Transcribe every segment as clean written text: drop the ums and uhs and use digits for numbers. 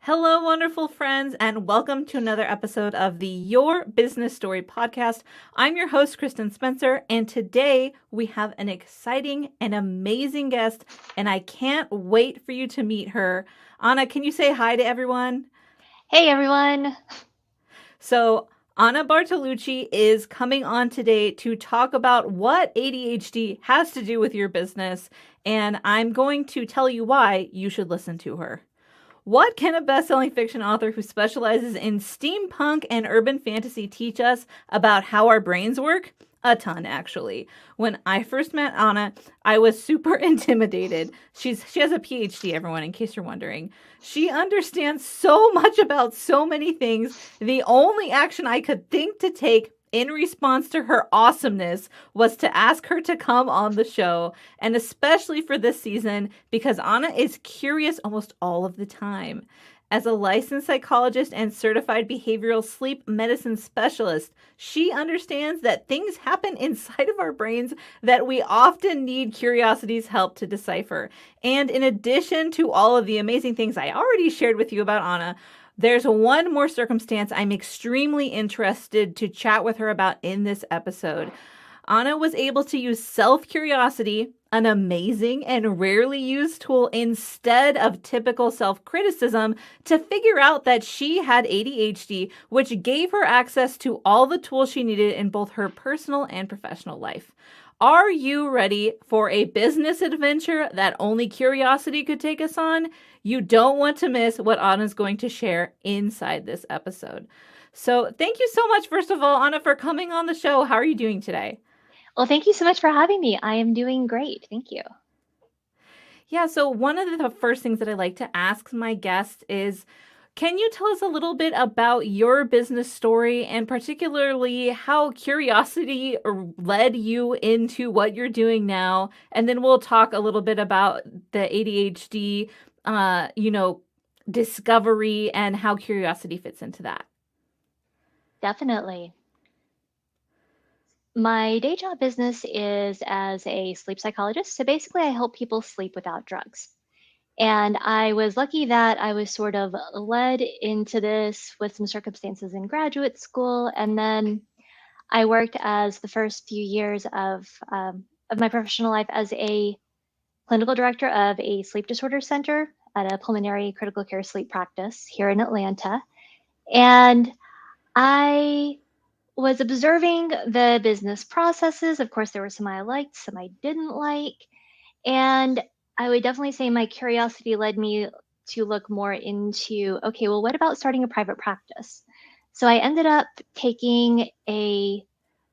Hello, wonderful friends, and welcome to another episode of the Your Business Story podcast. I'm your host, Kristin Spencer, and today we have an exciting and amazing guest, and I can't wait for you to meet her. Anna, can you say hi to everyone? Hey everyone. So, Anna Bartolucci is coming on today to talk about what ADHD has to do with your business, and I'm going to tell you why you should listen to her. What can a best-selling fiction author who specializes in steampunk and urban fantasy teach us about how our brains work? A ton, actually. When I first met Anna, I was super intimidated. She has a PhD, everyone, in case you're wondering. She understands so much about so many things. The only action I could think to take in response to her awesomeness was to ask her to come on the show, and especially for this season because Anna is curious almost all of the time. As a licensed psychologist and certified behavioral sleep medicine specialist, she understands that things happen inside of our brains that we often need curiosity's help to decipher. And in addition to all of the amazing things I already shared with you about Anna, there's one more circumstance I'm extremely interested to chat with her about in this episode. Anna was able to use self-curiosity, an amazing and rarely used tool, instead of typical self-criticism to figure out that she had ADHD, which gave her access to all the tools she needed in both her personal and professional life. Are you ready for a business adventure that only curiosity could take us on? You don't want to miss what Anna's going to share inside this episode. So thank you so much, first of all, Anna, for coming on the show. How are you doing today? Well, thank you so much for having me. I am doing great. Thank you. Yeah, so one of the first things that I like to ask my guests is, can you tell us a little bit about your business story and particularly how curiosity led you into what you're doing now? And then we'll talk a little bit about the ADHD, discovery and how curiosity fits into that. Definitely. My day job business is as a sleep psychologist. So basically, I help people sleep without drugs. And I was lucky that I was sort of led into this with some circumstances in graduate school. And then I worked as the first few years of my professional life as a clinical director of a sleep disorder center at a pulmonary critical care sleep practice here in Atlanta. And I was observing the business processes. Of course, there were some I liked, some I didn't like. And I would definitely say my curiosity led me to look more into, okay, well, what about starting a private practice? So I ended up taking a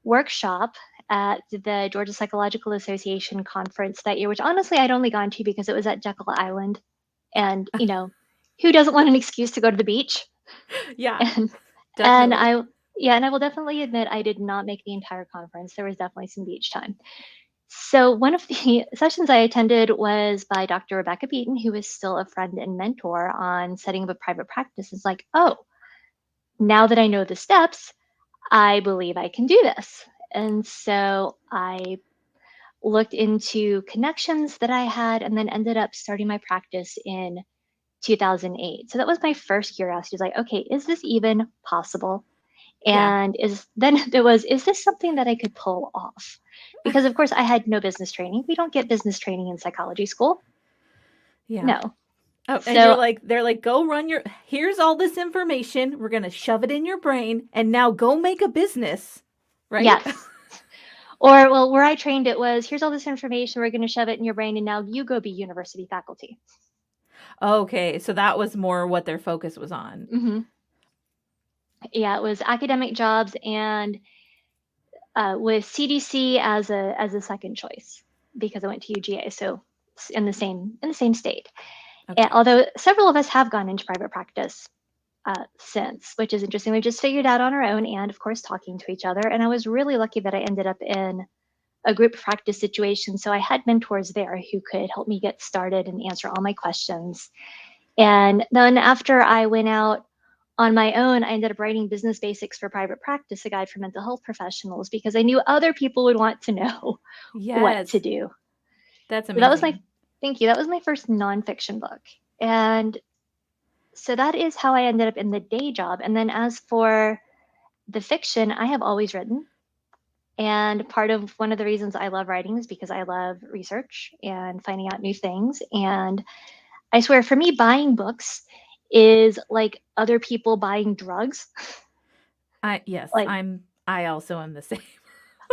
workshop at the Georgia Psychological Association conference that year, which honestly I'd only gone to because it was at Jekyll Island. And, who doesn't want an excuse to go to the beach? Yeah, And, and definitely. I will definitely admit I did not make the entire conference. There was definitely some beach time. So one of the sessions I attended was by Dr. Rebecca Beaton, who is still a friend and mentor on setting up a private practice. It's like, oh, now that I know the steps, I believe I can do this. And so I looked into connections that I had and then ended up starting my practice in 2008. So that was my first curiosity. It's like, okay, is this even possible? Yeah. And is this something that I could pull off? Because of course I had no business training. We don't get business training in psychology school. Yeah. No. Oh, and So they're like, go run here's all this information. We're going to shove it in your brain and now go make a business. Right? yes. Or well, where I trained it was here's all this information, we're going to shove it in your brain and now you go be university faculty. Okay, so that was more what their focus was on. Mm-hmm. Yeah, it was academic jobs and with CDC as a second choice because I went to UGA, so in the same state. Okay. And although several of us have gone into private practice since, which is interesting. We just figured out on our own and, of course, talking to each other. And I was really lucky that I ended up in a group practice situation. So I had mentors there who could help me get started and answer all my questions. And then after I went out on my own, I ended up writing Business Basics for Private Practice, a guide for mental health professionals, because I knew other people would want to know what to Yes. do. That's So that was amazing. thank you. That was my first nonfiction book. And So that is how I ended up in the day job. And then as for the fiction, I have always written. And part of one of the reasons I love writing is because I love research and finding out new things. And I swear, for me, buying books is like other people buying drugs. Yes, Like, I also am the same.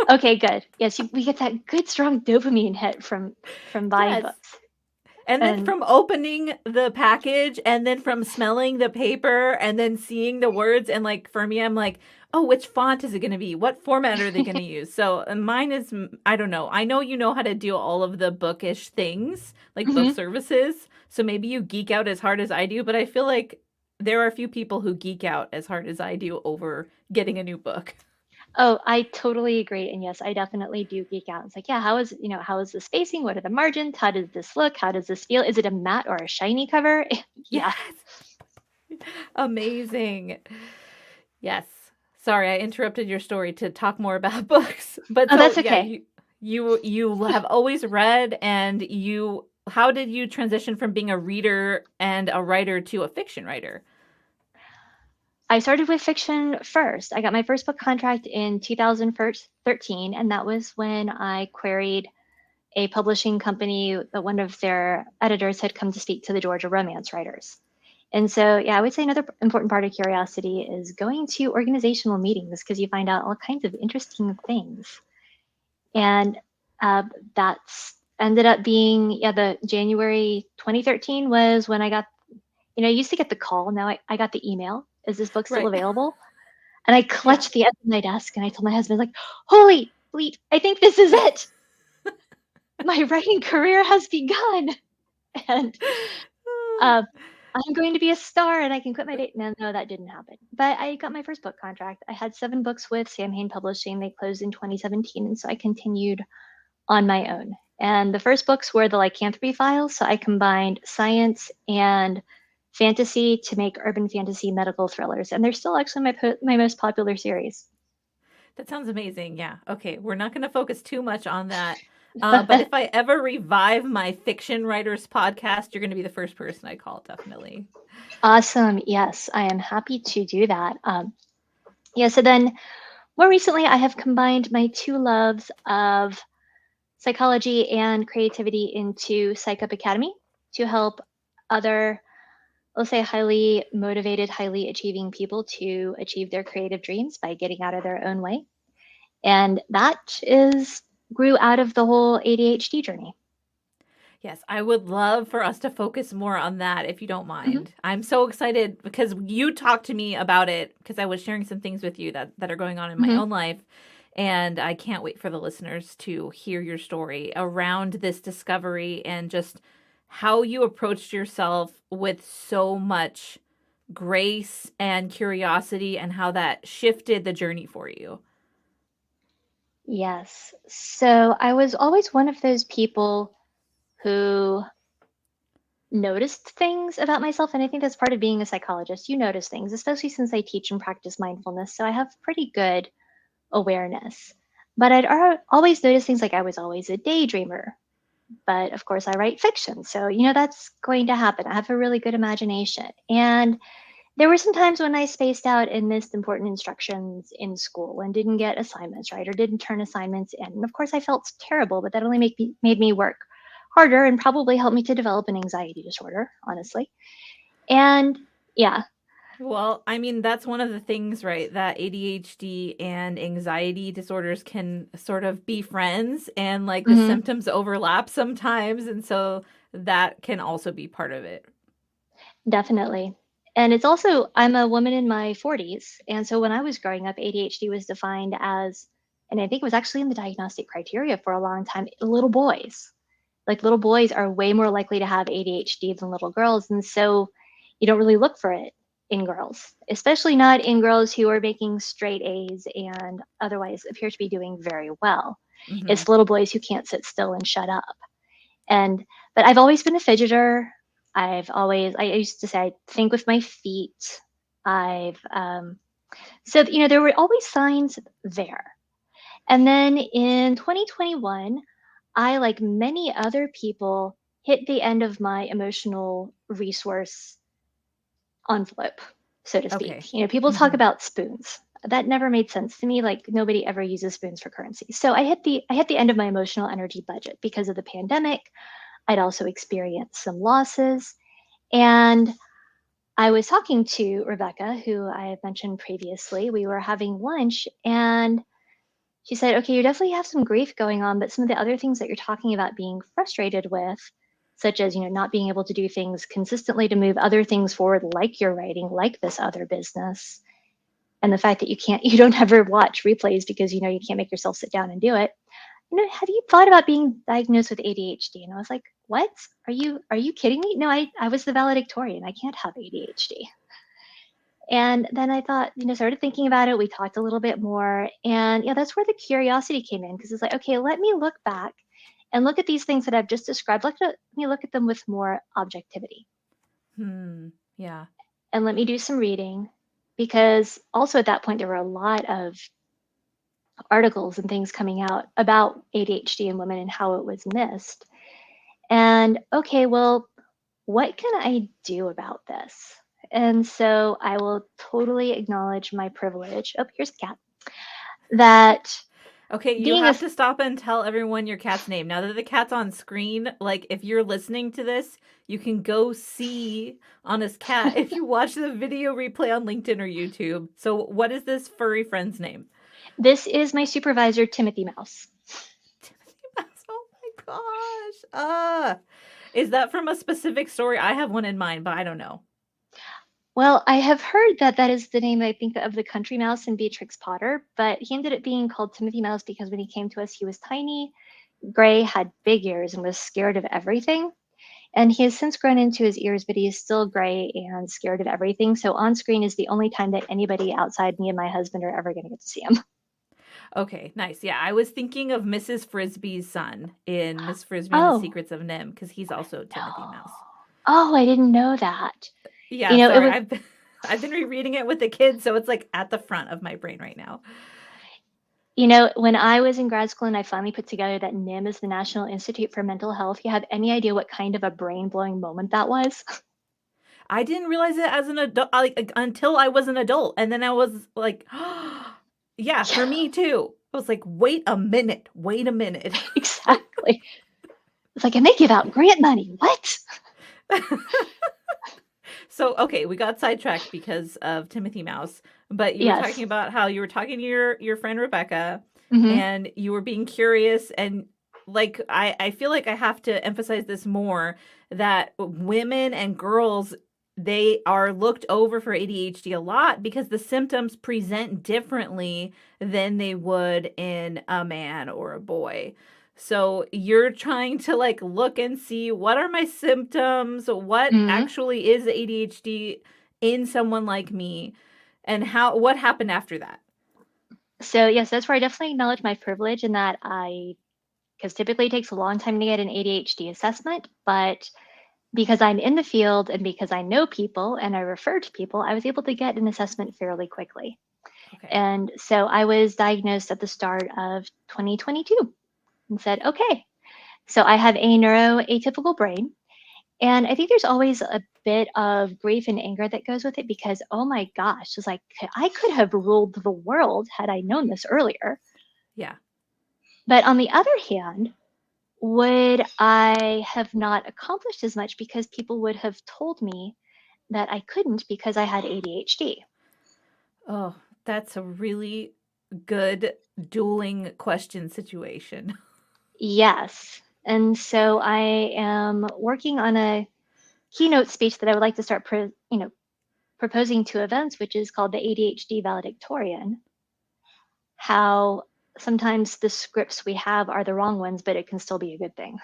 okay, good. Yes, we get that good, strong dopamine hit from buying Yes. books. And then And from opening the package and then from smelling the paper and then seeing the words and like for me I'm like, "Oh, which font is it going to be? What format are they going to use?" So mine is I don't know. I know you know how to do all of the bookish things, like book mhm. services. So maybe you geek out as hard as I do, but I feel like there are a few people who geek out as hard as I do over getting a new book. Oh, I totally agree. And yes, I definitely do geek out. It's like, yeah, how is the spacing? What are the margins? How does this look? How does this feel? Is it a matte or a shiny cover? Yeah. Yes. Amazing. Yes. Sorry, I interrupted your story to talk more about books. But Oh, so that's yeah, okay. you have always read and you how did you transition from being a reader and a writer to a fiction writer? I started with fiction first. I got my first book contract in 2013, and that was when I queried a publishing company that one of their editors had come to speak to the Georgia romance writers. And so, yeah, I would say another important part of curiosity is going to organizational meetings because you find out all kinds of interesting things. And uh, that's ended up being, yeah, the January 2013 was when I got, I used to get the call. Now I got the email. Is this book still Right. available? And I Yeah. clutched the edge of my desk and I told my husband, like, holy bleep, I think this is it. My writing career has begun. And uh, I'm going to be a star and I can quit my day. No, no, that didn't happen. But I got my first book contract. I had 7 books with Sam Hain Publishing. They closed in 2017. And so I continued on my own. And the first books were the lycanthropy files. So I combined science and fantasy to make urban fantasy medical thrillers. And they're still actually my most popular series. That sounds amazing. Yeah. Okay. We're not going to focus too much on that. But if I ever revive my fiction writers podcast, you're going to be the first person I call, definitely. Awesome. Yes, I am happy to do that. Yeah, so then more recently, I have combined my two loves of psychology and creativity into Psych Up Academy to help other, let's say, highly motivated, highly achieving people to achieve their creative dreams by getting out of their own way. And that is grew out of the whole ADHD journey. Yes, I would love for us to focus more on that if you don't Mhm. mind. I'm so excited because you talked to me about it because I was sharing some things with you that are going on in my Mhm. own life. And I can't wait for the listeners to hear your story around this discovery and just how you approached yourself with so much grace and curiosity and how that shifted the journey for you. Yes. So I was always one of those people who noticed things about myself. And I think that's part of being a psychologist. You notice things, especially since I teach and practice mindfulness. So I have pretty good awareness. But always notice things like I was always a daydreamer. But of course, I write fiction. So, that's going to happen. I have a really good imagination. And there were some times when I spaced out and missed important instructions in school and didn't get assignments right or didn't turn assignments in. And of course, I felt terrible, but that only made me work harder and probably helped me to develop an anxiety disorder, honestly. And yeah. Well, I mean, that's one of the things, right? That ADHD and anxiety disorders can sort of be friends and like the Mhm. symptoms overlap sometimes. And so that can also be part of it. Definitely. And it's also, I'm a woman in my 40s. And so when I was growing up, ADHD was defined as, and I think it was actually in the diagnostic criteria for a long time, little boys. Like little boys are way more likely to have ADHD than little girls. And so you don't really look for it in girls, especially not in girls who are making straight A's and otherwise appear to be doing very well. Hmm. It's little boys who can't sit still and shut up. And but I've always been a fidgeter. I used to say I think with my feet. I've so there were always signs there. And then in 2021, I, like many other people, hit the end of my emotional resource envelope, so to Okay. speak. People talk Hmm. about spoons. That never made sense to me. Like nobody ever uses spoons for currency. So I hit the end of my emotional energy budget because of the pandemic. I'd also experienced some losses. And I was talking to Rebecca, who I have mentioned previously. We were having lunch and she said, okay, you definitely have some grief going on, but some of the other things that you're talking about being frustrated with, such as, not being able to do things consistently to move other things forward, like your writing, like this other business, and the fact that you don't ever watch replays because, you can't make yourself sit down and do it. Have you thought about being diagnosed with ADHD? And I was like, what? Are you kidding me? No, I was the valedictorian. I can't have ADHD. And then I thought, started thinking about it. We talked a little bit more. And yeah, that's where the curiosity came in because it's like, okay, let me look back and look at these things that I've just described. Let me look at them with more objectivity. Yeah. And let me do some reading because also at that point, there were a lot of articles and things coming out about ADHD in women and how it was missed. And okay, well, what can I do about this? And so I will totally acknowledge my privilege. Oh, here's a cat. That Okay, you being a have to stop and tell everyone your cat's name. Now that the cat's on screen, like if you're listening to this, you can go see on his cat if you watch the video replay on LinkedIn or YouTube. So, what is this furry friend's name? this is my supervisor, Timothy Mouse. Timothy Mouse. Oh my gosh. Is that from a specific story? I have one in mind, but I don't know. Well, I have heard that that is the name I think of the country mouse in Beatrix Potter, but he ended up being called Timothy Mouse because when he came to us, he was tiny, gray, had big ears, and was scared of everything. And he has since grown into his ears, but he is still gray and scared of everything. So on screen is the only time that anybody outside me and my husband are ever going to get to see him. Okay, nice. Yeah, I was thinking of Mrs. Frisbee's son in Miss Frisbee and the Oh, Secrets of Nim because he's also Timothy Mouse. oh, I didn't know that. Yeah, It sorry. was, I've been rereading it with the kids, so it's like at the front of my brain right now. when I was in grad school and I finally put together that NIM is the National Institute for Mental Health, you have any idea what kind of a brain blowing moment that was? I didn't realize it as an adult, like until I was an adult, and then I was like, yeah, for me too. I was like, wait a minute. Exactly. It's like, and they give out grant money. What? So okay, we got sidetracked because of Timothy Mouse, but you were talking Yes. about how you were talking to your friend Rebecca, Hmm. and you were being curious, and like I feel like I have to emphasize this more that women and girls, they are looked over for ADHD a lot because the symptoms present differently than they would in a man or a boy. So you're trying to like look and see what are my symptoms, what Hmm. actually is ADHD in someone like me, and how what happened after that. So yes, that's where I definitely acknowledge my privilege in that because typically it takes a long time to get an ADHD assessment, but because I'm in the field and because I know people and I refer to people, I was able to get an assessment fairly quickly. Okay. And so I was diagnosed at the start of 2022 and said, okay, so I have a neuroatypical brain. And I think there's always a bit of grief and anger that goes with it because, oh my gosh, it's like I could have ruled the world had I known this earlier. Yeah. But on the other hand, would I have not accomplished as much because people would have told me that I couldn't because I had ADHD? Oh, that's a really good dueling question situation. Yes. And so I am working on a keynote speech that I would like to start, proposing to events, which is called the ADHD valedictorian. How sometimes the scripts we have are the wrong ones, but it can still be a good thing.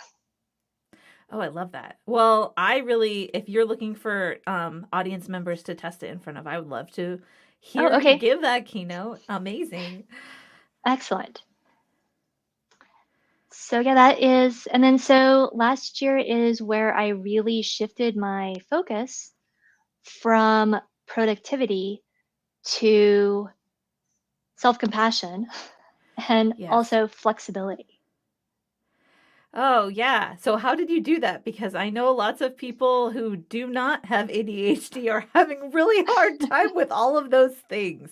Oh, I love that. Well, I really, if you're looking for audience members to test it in front of, I would love to hear Oh, you okay. give that keynote. Amazing. Excellent. So yeah, that is, and then so last year is where I really shifted my focus from productivity to self-compassion and Yes. also flexibility. Oh, yeah. So how did you do that? Because I know lots of people who do not have ADHD are having really hard time with all of those things.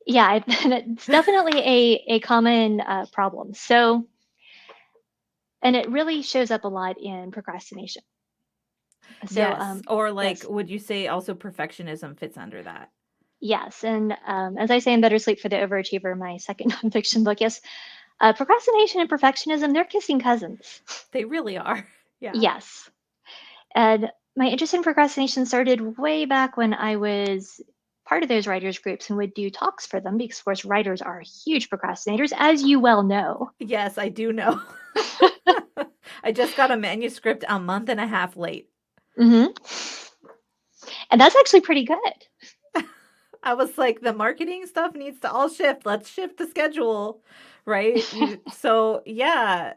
Yeah, it's definitely a common problem. So, and it really shows up a lot in procrastination. So, Yes. Or like, yes, would you say also perfectionism fits under that? yes. And as I say in Better Sleep for the Overachiever, my second nonfiction book, yes, procrastination and perfectionism, they're kissing cousins. They really are. Yeah. Yes. And my interest in procrastination started way back when I was part of those writers groups and would do talks for them because, of course, writers are huge procrastinators, as you well know. Yes, I do know. I just got a manuscript a month and a half late. Hmm. And that's actually pretty good. I was like, the marketing stuff needs to all shift. Let's shift the schedule, right? So yeah.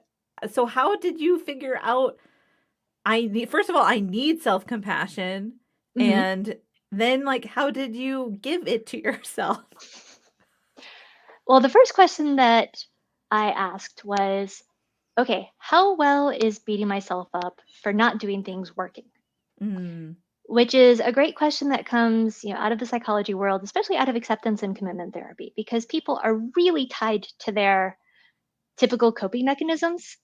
So how did you figure out first of all, I need self-compassion, Hmm. and then like how did you give it to yourself? Well, the first question that I asked was, okay, how well is beating myself up for not doing things working? Mm, Which is a great question that comes, out of the psychology world, especially out of acceptance and commitment therapy, because people are really tied to their typical coping mechanisms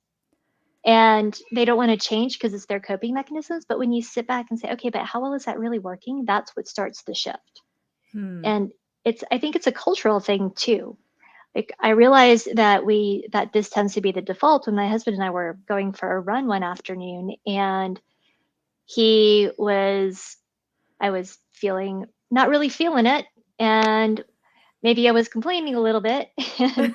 and they don't want to change because it's their coping mechanisms. But when you sit back and say, okay, but how well is that really working? That's what starts the shift. hmm. And I think it's a cultural thing too. Like I realized that this tends to be the default when my husband and I were going for a run one afternoon and he was I was feeling not really feeling it and maybe I was complaining a little bit and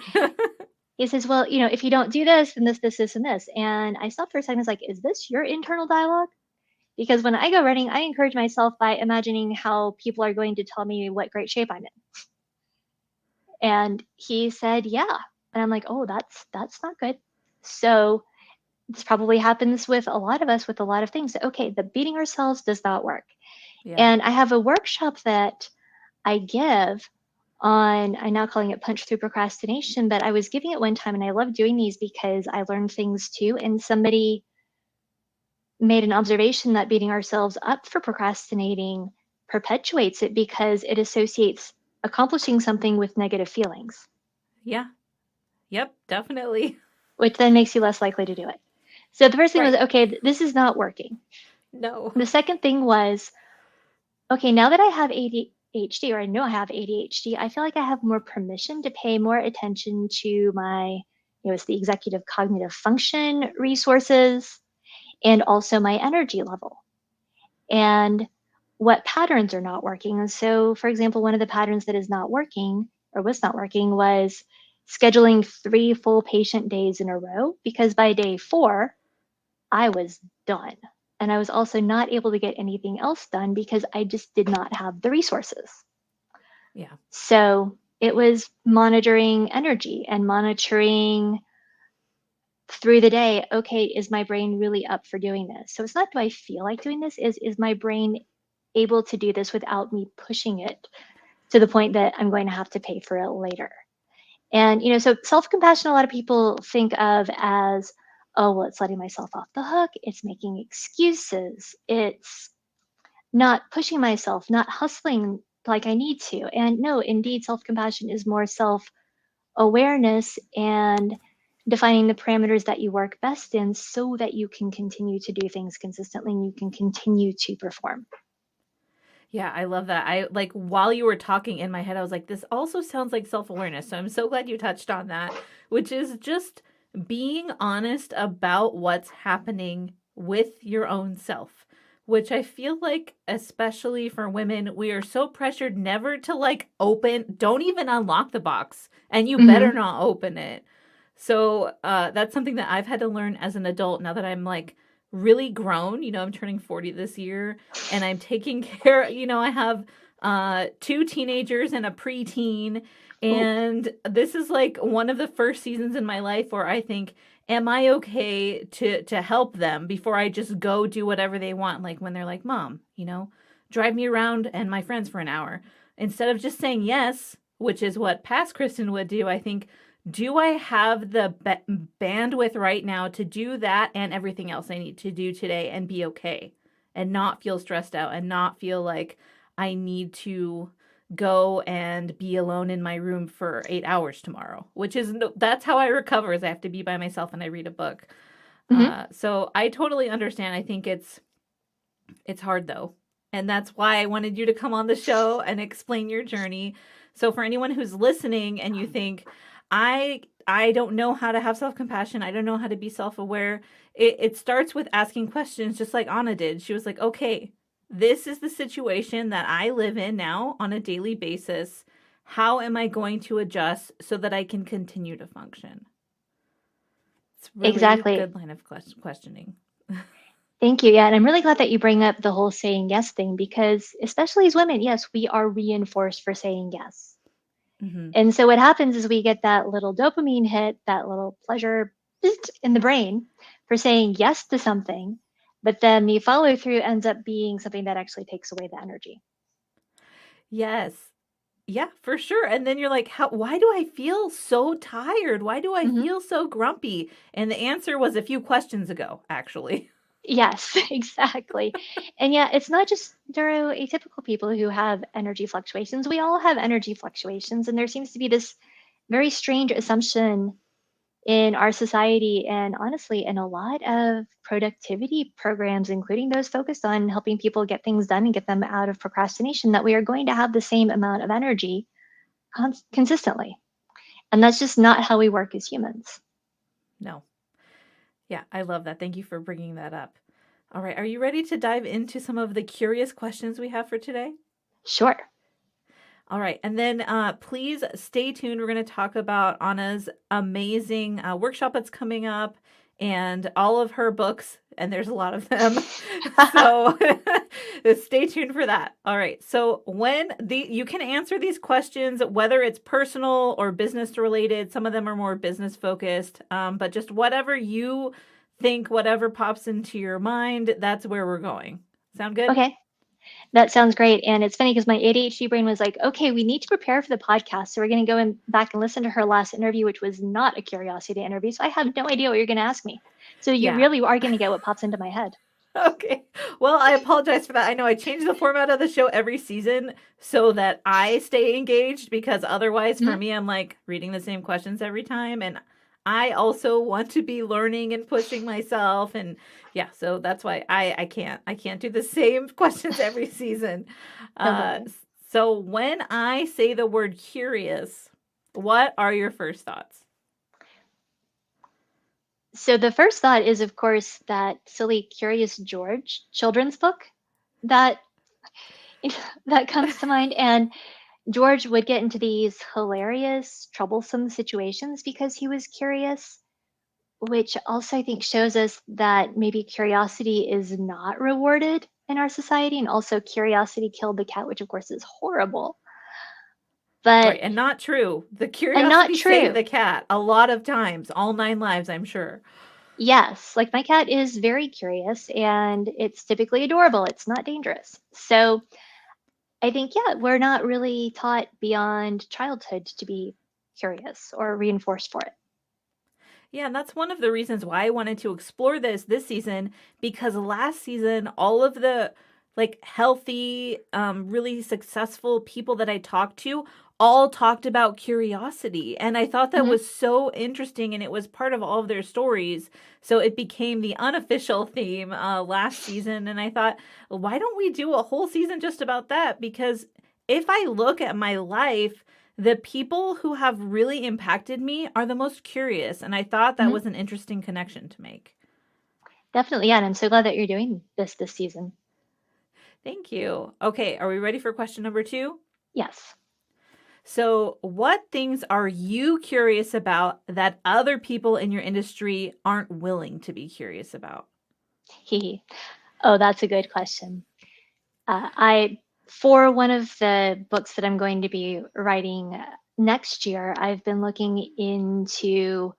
he says, well, if you don't do this, then this, and this. And I stopped for a second. I was like, is this your internal dialogue? Because when I go running, I encourage myself by imagining how people are going to tell me what great shape I'm in. And he said, yeah. And I'm like, oh, that's not good. So this probably happens with a lot of us with a lot of things. Okay, the beating ourselves does not work. Yeah. And I have a workshop that I give on, I'm now calling it Punch Through Procrastination, but I was giving it one time and I love doing these because I learned things too. And somebody made an observation that beating ourselves up for procrastinating perpetuates it because it associates accomplishing something with negative feelings, Yeah. Yep, definitely. which then makes you less likely to do it. So the first thing was, Right. okay, this is not working. No. The second thing was, okay, now that I have ADHD, or I know I have ADHD, I feel like I have more permission to pay more attention to my, it's the executive cognitive function resources and also my energy level and what patterns are not working. And so, for example, one of the patterns that is not working or was not working was scheduling 3 full patient days in a row because by day 4, I was done. And I was also not able to get anything else done because I just did not have the resources. Yeah. So it was monitoring energy and monitoring through the day. Okay, is my brain really up for doing this? So it's not do I feel like doing this? Is my brain able to do this without me pushing it to the point that I'm going to have to pay for it later? And, so self compassion, a lot of people think of as, oh, well, it's letting myself off the hook. It's making excuses. It's not pushing myself, not hustling like I need to. And no, indeed, self compassion is more self awareness and defining the parameters that you work best in so that you can continue to do things consistently and you can continue to perform. Yeah, I love that. I like while you were talking in my head, I was like, this also sounds like self-awareness. So I'm so glad you touched on that, which is just being honest about what's happening with your own self, which I feel like, especially for women, we are so pressured never to like don't even unlock the box, and you better Mm-hmm. not open it. So that's something that I've had to learn as an adult now that I'm like really grown. I'm turning 40 this year and I'm taking care, I have two teenagers and a preteen. Oh, And this is like one of the first seasons in my life where I think, am I okay to help them before I just go do whatever they want? Like when they're like, Mom, drive me around and my friends for an hour. Instead of just saying yes, which is what past Kristen would do, I think do I have the bandwidth right now to do that and everything else I need to do today and be okay and not feel stressed out and not feel like I need to go and be alone in my room for 8 hours tomorrow, which is that's how I recover is I have to be by myself and I read a book. Hmm. So I totally understand. I think it's hard though. And that's why I wanted you to come on the show and explain your journey. So for anyone who's listening and you think, I don't know how to have self-compassion, I don't know how to be self-aware, it starts with asking questions just like Anna did. She was like, okay, this is the situation that I live in now on a daily basis. How am I going to adjust so that I can continue to function? It's really Exactly. good line of questioning. Thank you. Yeah. And I'm really glad that you bring up the whole saying yes thing because, especially as women, yes, we are reinforced for saying yes. Mm-hmm. And so what happens is we get that little dopamine hit, that little pleasure in the brain for saying yes to something. But then the follow through ends up being something that actually takes away the energy. Yes. Yeah, for sure. And then you're like, how why do I feel so tired? Why do I Hmm. feel so grumpy? And the answer was a few questions ago, actually. Yes, exactly. And yeah, it's not just neuroatypical people who have energy fluctuations. We all have energy fluctuations. And there seems to be this very strange assumption in our society and honestly in a lot of productivity programs, including those focused on helping people get things done and get them out of procrastination, that we are going to have the same amount of energy consistently. And that's just not how we work as humans. No. Yeah, I love that. Thank you for bringing that up. All right, are you ready to dive into some of the curious questions we have for today? Sure. All right, and then please stay tuned. We're going to talk about Anna's amazing workshop that's coming up and all of her books, and there's a lot of them. So stay tuned for that. All right, so when you can answer these questions, whether it's personal or business related, some of them are more business focused, but just whatever you think, whatever pops into your mind, that's where we're going. Sound good? Okay. That sounds great. And it's funny because my ADHD brain was like, okay, we need to prepare for the podcast. So we're going to go back and listen to her last interview, which was not a curiosity interview. So I have no idea what you're going to ask me. So you Yeah. really are going to get what pops into my head. Okay. Well, I apologize for that. I know I change the format of the show every season so that I stay engaged because otherwise, for Mhm. me, I'm like reading the same questions every time. And I also want to be learning and pushing myself. And yeah, so that's why I can't do the same questions every season. Uh, Totally. so when I say the word curious, what are your first thoughts? So the first thought is, of course, that silly Curious George children's book that that comes to mind. And George would get into these hilarious, troublesome situations because he was curious, which also I think shows us that maybe curiosity is not rewarded in our society. And also, curiosity killed the cat, which of course is horrible, but Right, and not true. The and not curiosity saved true. the cat a lot of times, all 9 lives, I'm sure. Yes, like my cat is very curious and it's typically adorable. It's not dangerous. So I think, yeah, we're not really taught beyond childhood to be curious or reinforced for it. Yeah, and that's one of the reasons why I wanted to explore this season because last season all of the like healthy, really successful people that I talked to all talked about curiosity. And I thought that Mhm. was so interesting and it was part of all of their stories. So it became the unofficial theme last season. And I thought, why don't we do a whole season just about that? Because if I look at my life, the people who have really impacted me are the most curious, and I thought that Mhm. was an interesting connection to make. Definitely, yeah, and I'm so glad that you're doing this season. Thank you. Okay, are we ready for question number 2? Yes. So, what things are you curious about that other people in your industry aren't willing to be curious about? Oh, that's a good question. I for one of the books that I'm going to be writing next year, I've been looking into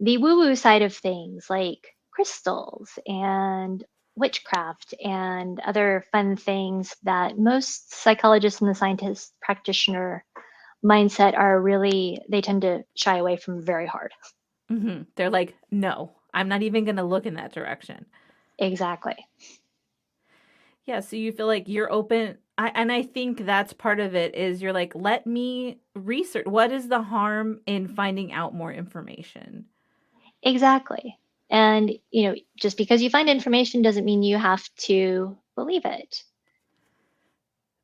the woo-woo side of things like crystals and witchcraft and other fun things that most psychologists and the scientist practitioner mindset are really, they tend to shy away from very hard. They're like, no, I'm not even going to look in that direction. Exactly. Yeah, so you feel like you're open. And I think that's part of it is you're like, let me research. What is the harm in finding out more information? Exactly. And, just because you find information doesn't mean you have to believe it.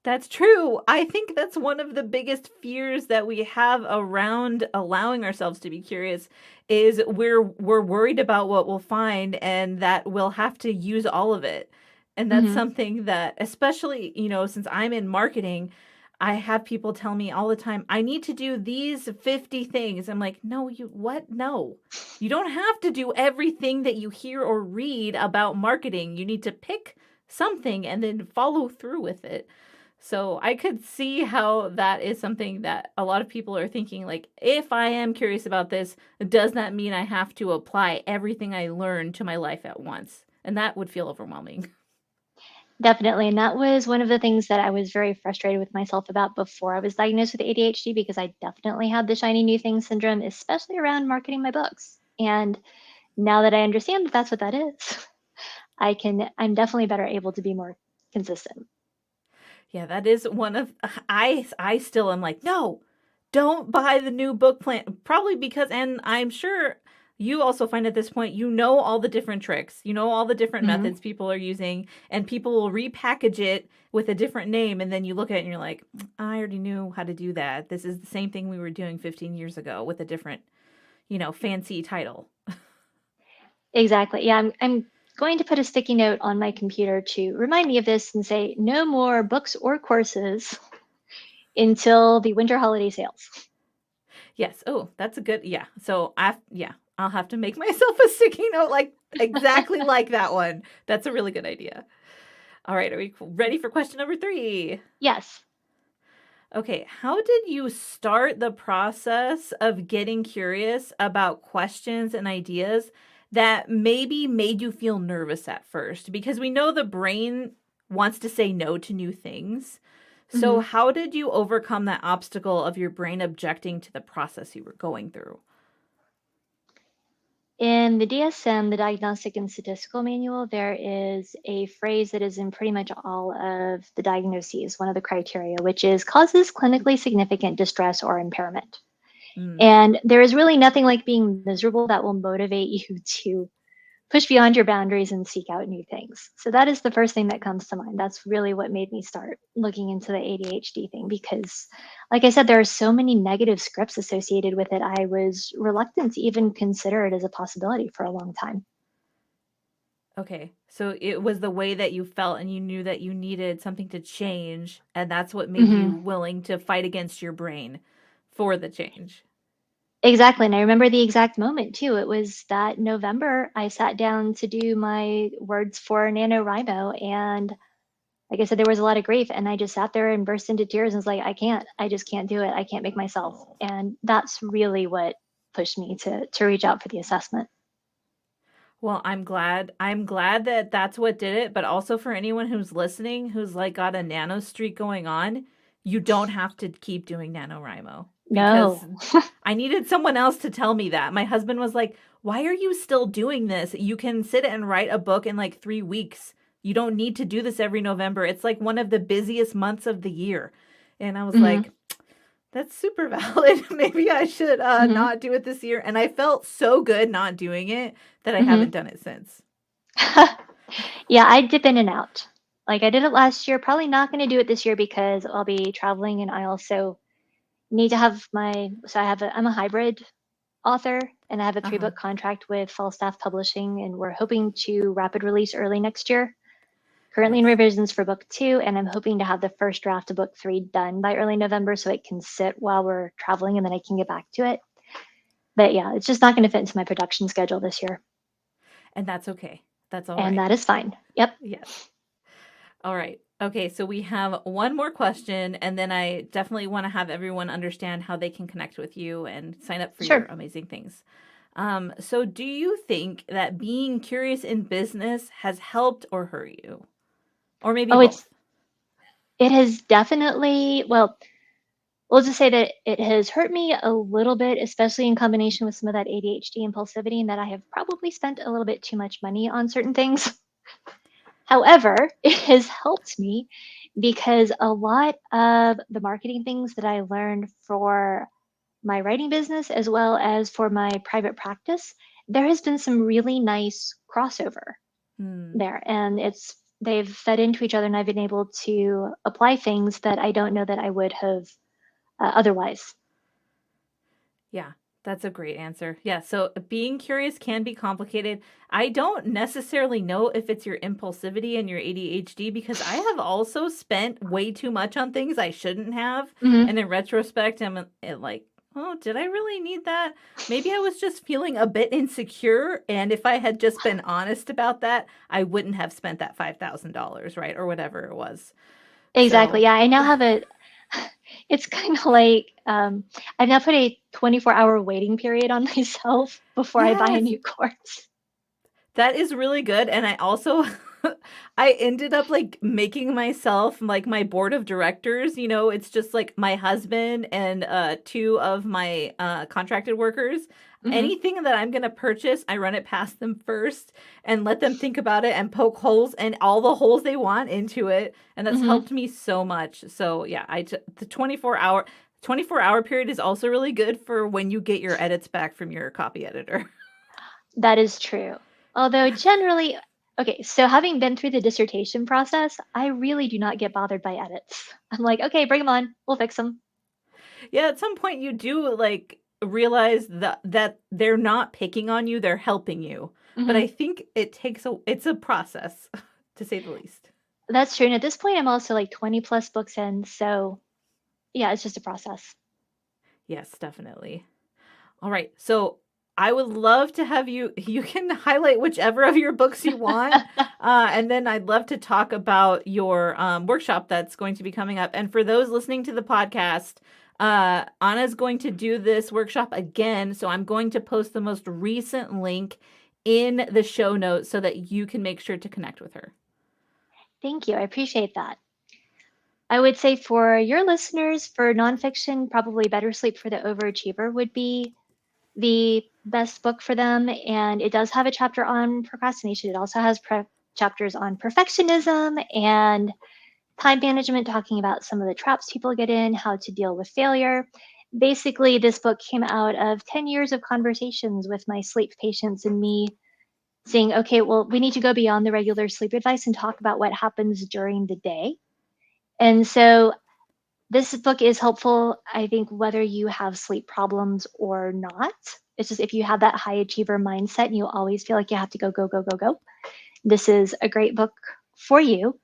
That's true. I think that's one of the biggest fears that we have around allowing ourselves to be curious is we're worried about what we'll find and that we'll have to use all of it. And that's Hmm. something that especially, since I'm in marketing, I have people tell me all the time, I need to do these 50 things. I'm like, "No, you what? No. You don't have to do everything that you hear or read about marketing. You need to pick something and then follow through with it." So I could see how that is something that a lot of people are thinking like, if I am curious about this, does that mean I have to apply everything I learned to my life at once? And that would feel overwhelming. Definitely. And that was one of the things that I was very frustrated with myself about before I was diagnosed with ADHD, because I definitely had the shiny new thing syndrome, especially around marketing my books. And now that I understand that that's what that is, I'm definitely better able to be more consistent. Yeah, that is one of I still am like, no, don't buy the new book plan. Probably because and I'm sure you also find at this point you know all the different tricks. You know all the different Hmm. methods people are using and people will repackage it with a different name and then you look at it and you're like, I already knew how to do that. This is the same thing we were doing 15 years ago with a different, fancy title. Exactly. Yeah, I'm going to put a sticky note on my computer to remind me of this and say no more books or courses until the winter holiday sales. Yes. Oh, that's a good. Yeah. So I'll have to make myself a sticky note like exactly like that one. That's a really good idea. All right, are we ready for question number 3? Yes. Okay, how did you start the process of getting curious about questions and ideas that maybe made you feel nervous at first? Because we know the brain wants to say no to new things. So, Hmm. how did you overcome that obstacle of your brain objecting to the process you were going through? In the DSM, the Diagnostic and Statistical Manual, there is a phrase that is in pretty much all of the diagnoses, one of the criteria, which is causes clinically significant distress or impairment. Mm. And there is really nothing like being miserable that will motivate you to push beyond your boundaries and seek out new things. So that is the first thing that comes to mind. That's really what made me start looking into the ADHD thing, because like I said, there are so many negative scripts associated with it. I was reluctant to even consider it as a possibility for a long time. Okay. So it was the way that you felt and you knew that you needed something to change and that's what made you Hmm. willing to fight against your brain for the change. Exactly. And I remember the exact moment too. It was that November I sat down to do my words for NaNoWriMo, and like I said, there was a lot of grief, and I just sat there and burst into tears and was like, I just can't do it. I can't make myself. Oh. And that's really what pushed me to reach out for the assessment. Well, I'm glad. I'm glad that that's what did it, but also for anyone who's listening who's like got a nano streak going on, you don't have to keep doing NaNoWriMo because No. I needed someone else to tell me that. My husband was like, "Why are you still doing this? You can sit and write a book in like 3 weeks. You don't need to do this every November. It's like one of the busiest months of the year." And I was Hmm. like, that's super valid. Maybe I should Hmm. not do it this year. And I felt so good not doing it that I Hmm. haven't done it since. Yeah, I dip in and out. Like I did it last year, probably not going to do it this year because I'll be traveling, and I also need to have I'm a hybrid author, and I have a Uh 3 book huh. contract with Falstaff Publishing, and we're hoping to rapid release early next year. Currently in Nice. revisions for book 2, and I'm hoping to have the first draft of book 3 done by early November so it can sit while we're traveling and then I can get back to it. But yeah, it's just not going to fit into my production schedule this year. And that's okay. That's all And right. that is fine. Yep. Yes. All right. Okay. So we have one more question, and then I definitely want to have everyone understand how they can connect with you and sign up for your Sure. amazing things. So do you think that being curious in business has helped or hurt you? Or maybe Oh, both? it has definitely, well, we'll just say that it has hurt me a little bit, especially in combination with some of that ADHD impulsivity, and that I have probably spent a little bit too much money on certain things. However, it has helped me because a lot of the marketing things that I learned for my writing business as well as for my private practice, there has been some really nice crossover Hmm. there. And they've fed into each other, and I've been able to apply things that I don't know that I would have otherwise. Yeah, that's a great answer. Yeah, so being curious can be complicated. I don't necessarily know if it's your impulsivity and your ADHD because I have also spent way too much on things I shouldn't have. Hmm. And in retrospect, like, oh, did I really need that? Maybe I was just feeling a bit insecure. And if I had just been honest about that, I wouldn't have spent that $5,000, right? Or whatever it was. Exactly. So, Yeah, I now have it's kind of like I've now put a 24-hour waiting period on myself before I buy a yes, new course. that is really good. And I also I ended up like making myself like my board of directors, it's just like my husband and two of my contracted workers. Hmm. Anything that I'm going to purchase, I run it past them first and let them think about it and poke holes and all the holes they want into it, and that's Hmm. helped me so much. So, yeah, the 24-hour period is also really good for when you get your edits back from your copy editor. That is true. Although generally, okay, so having been through the dissertation process, I really do not get bothered by edits. I'm like, okay, bring them on. We'll fix them. Yeah, at some point you do like realize that they're not picking on you, they're helping you. But Hmm. I think it's a process to say the least. That's true. And at this point, I'm also like 20 plus books in. So yeah, it's just a process. Yes, definitely. All right. So I would love to have you can highlight whichever of your books you want. And then I'd love to talk about your workshop that's going to be coming up. And for those listening to the podcast, Anna's going to do this workshop again. So I'm going to post the most recent link in the show notes so that you can make sure to connect with her. Thank you. I appreciate that. I would say for your listeners, for nonfiction, probably Better Sleep for the Overachiever would be the best book for them. And it does have a chapter on procrastination. It also has chapters on perfectionism and time management, talking about some of the traps people get in, how to deal with failure. Basically, this book came out of 10 years of conversations with my sleep patients and me saying, okay, well, we need to go beyond the regular sleep advice and talk about what happens during the day. And so this book is helpful, I think, whether you have sleep problems or not. It's just if you have that high achiever mindset and you always feel like you have to go, go, go, go, go, this is a great book for you.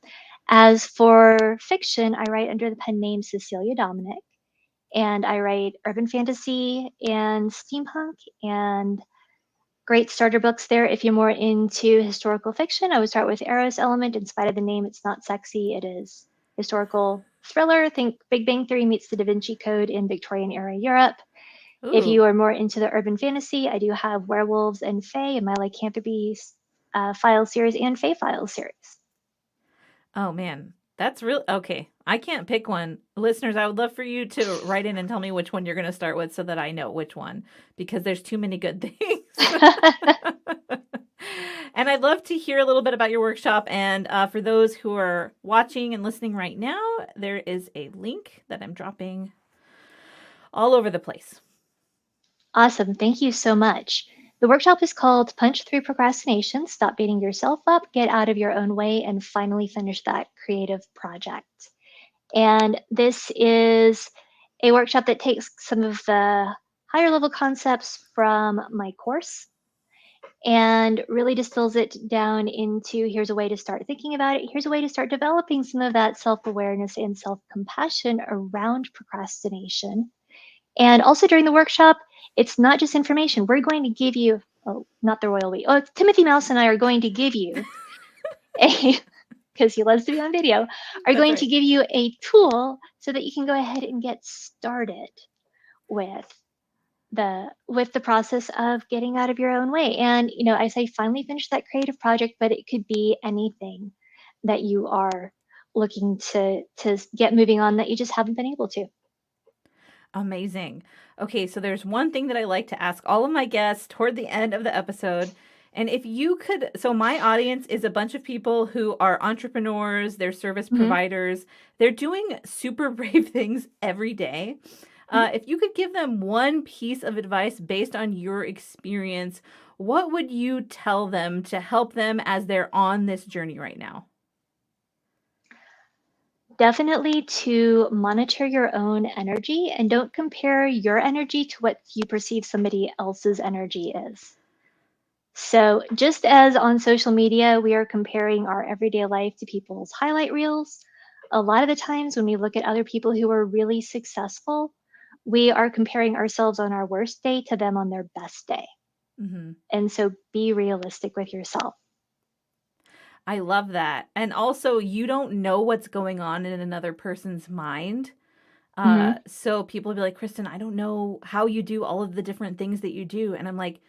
As for fiction, I write under the pen name Cecilia Dominic, and I write urban fantasy and steampunk and great starter books there. If you're more into historical fiction, I would start with Eros Element. In spite of the name, it's not sexy. It is historical thriller. Think Big Bang Theory meets the Da Vinci Code in Victorian era Europe. If Ooh. you are more into the urban fantasy, I do have werewolves and fae in my lycanthropy file series and fae file series. Oh man, that's real. Okay, I can't pick one. Listeners, I would love for you to write in and tell me which one you're going to start with so that I know which one because there's too many good things. And I'd love to hear a little bit about your workshop. And for those who are watching and listening right now, there is a link that I'm dropping all over the place. Awesome. Thank you so much. The workshop is called Punch Through Procrastination, Stop Beating Yourself Up, Get Out of Your Own Way, and Finally Finish That Creative Project. And this is a workshop that takes some of the higher level concepts from my course and really distills it down into here's a way to start thinking about it. Here's a way to start developing some of that self awareness and self compassion around procrastination. And also during the workshop, it's not just information. We're going to give you, oh, not the royal we, oh, Timothy Mouse and I are going to give you a, because he loves to be on video, are That's going to right. give you a tool so that you can go ahead and get started with the process of getting out of your own way. And I say finally finish that creative project, but it could be anything that you are looking to get moving on that you just haven't been able to. Amazing. Okay, so there's one thing that I like to ask all of my guests toward the end of the episode. And if you could, so my audience is a bunch of people who are entrepreneurs, they're service Hmm. providers, they're doing super brave things every day. If you could give them one piece of advice based on your experience, what would you tell them to help them as they're on this journey right now? Definitely to monitor your own energy and don't compare your energy to what you perceive somebody else's energy is. So, just as on social media, we are comparing our everyday life to people's highlight reels, a lot of the times when we look at other people who are really successful, we are comparing ourselves on our worst day to them on their best day. Hmm. And so be realistic with yourself. I love that. And also, you don't know what's going on in another person's mind. Hmm. So people will be like, Kristin, I don't know how you do all of the different things that you do. And I'm like,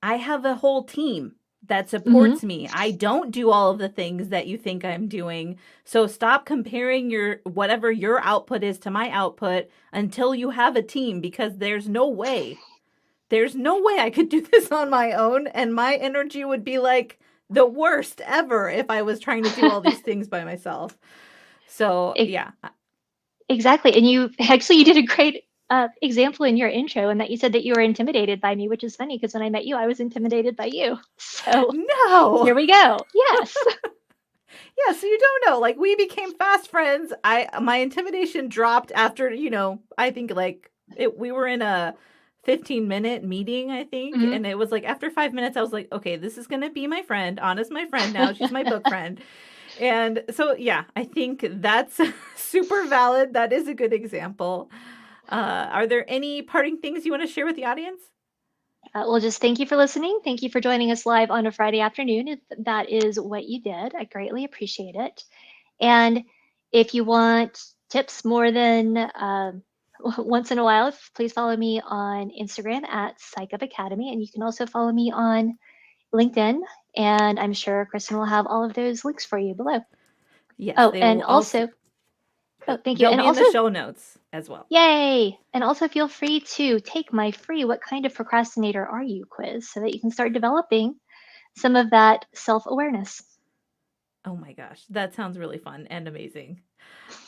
I have a whole team that Hmm. supports me. I don't do all of the things that you think I'm doing. So stop comparing your whatever your output is to my output until you have a team because there's no way I could do this on my own and my energy would be like the worst ever if I was trying to do all these things by myself. So, yeah. Exactly. And you did a great example in your intro, and that you said that you were intimidated by me, which is funny because when I met you, I was intimidated by you. So No. here we go. Yes. Yeah, so you don't know. Like we became fast friends. I my intimidation dropped after, I think like we were in a 15-minute meeting, I think, Mhm. and it was like after 5 minutes I was like, "Okay, this is going to be my friend. Anna's my friend now. She's my book friend." And so yeah, I think that's super valid. That is a good example. Are there any parting things you want to share with the audience? Well, just thank you for listening. Thank you for joining us live on a Friday afternoon. If that is what you did, I greatly appreciate it. And if you want tips more than once in a while, please follow me on Instagram at Psych Up Academy. And you can also follow me on LinkedIn. And I'm sure Kristin will have all of those links for you below. Yes, Oh, they and will also also, oh, thank you. they'll And be in also, the show notes as well. yay! And also feel free to take my free What Kind of Procrastinator Are You quiz so that you can start developing some of that self awareness. Oh my gosh, that sounds really fun and amazing.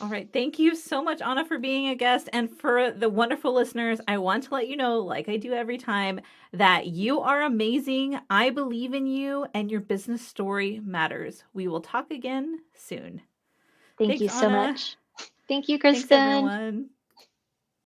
All right. Thank you so much, Anna, for being a guest. And for the wonderful listeners, I want to let you know, like I do every time, that you are amazing. I believe in you, and your business story matters. We will talk again soon. Thank Thanks, you so Anna. much. Thank you, Thanks, Kristin. everyone.